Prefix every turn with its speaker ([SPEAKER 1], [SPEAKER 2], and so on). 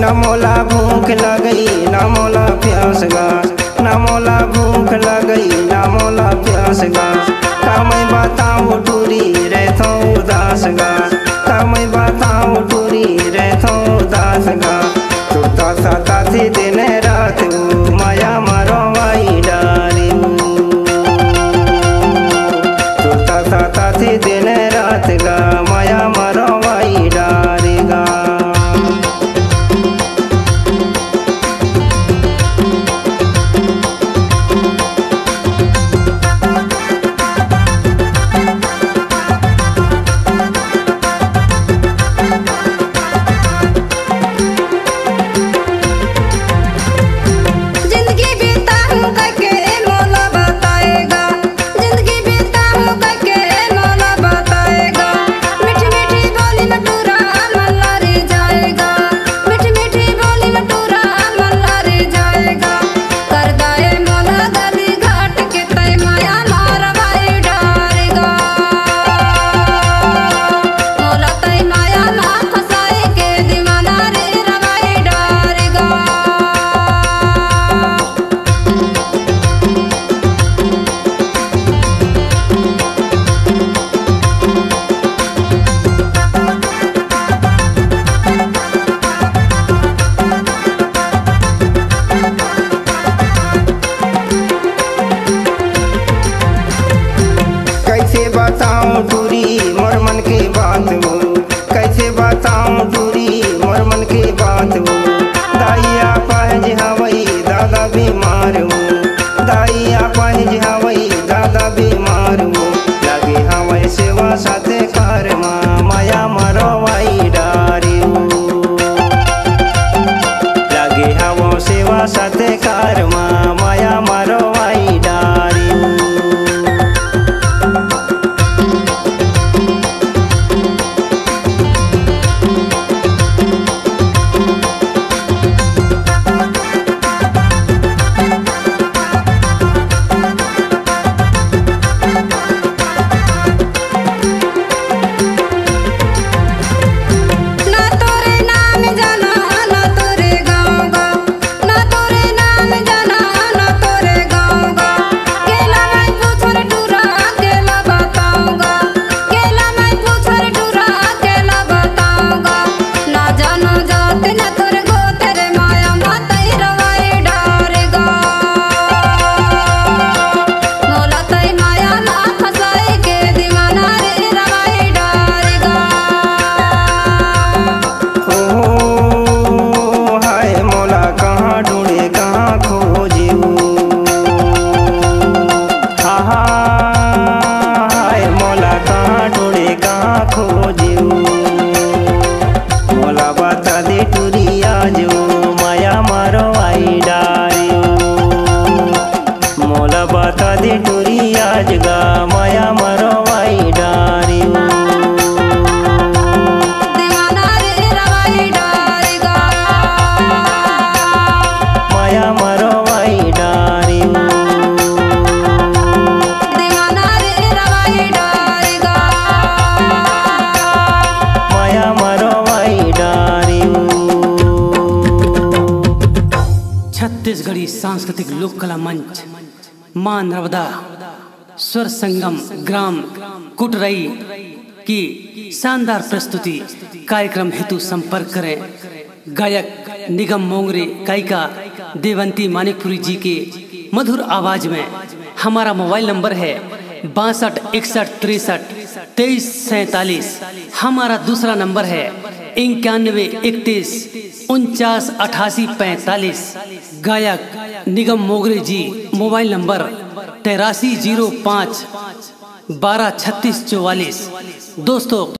[SPEAKER 1] न मोला भूख लगई न मोला प्यास गास, न मोला भूख लगई न मोला प्यास गास। कामै बताऊं टूरी रहथो उदास गास, कामै बताऊं टूरी रहथो उदास गास। टूटा साता थी दिन रात माया मारो वाई डारी, टूटा साता थी दिन रात गा माया मारो वाई डारी गा। बताऊं टूरी मोर मन की बात हो, कैसे बताऊं टूरी मोर मन की बात हो। दाइया पहज हवई दादा बीमार हो, दाइया पहज हवई दादा बीमार हो। लगे हवई सेवा साथे कार माया मारो वाई डारी हो, लगे हवो सेवा साथे कार माया मारो वाई डारी हो। माया मरो वाई डारी।
[SPEAKER 2] सांस्कृतिक लोक कला मंच मां नर्मदा स्वर संगम ग्राम कुटरई की शानदार प्रस्तुति। कार्यक्रम हेतु संपर्क करें गायक निगम मोंगरे, गायिका देवंती मानिकपुरी जी के मधुर आवाज में। हमारा मोबाइल नंबर है 62 61 63 23 47। हमारा दूसरा नंबर है 91 31 49 88 45। गायक निगम मोगरे जी, मोबाइल नंबर 8305 12 36 44। दोस्तों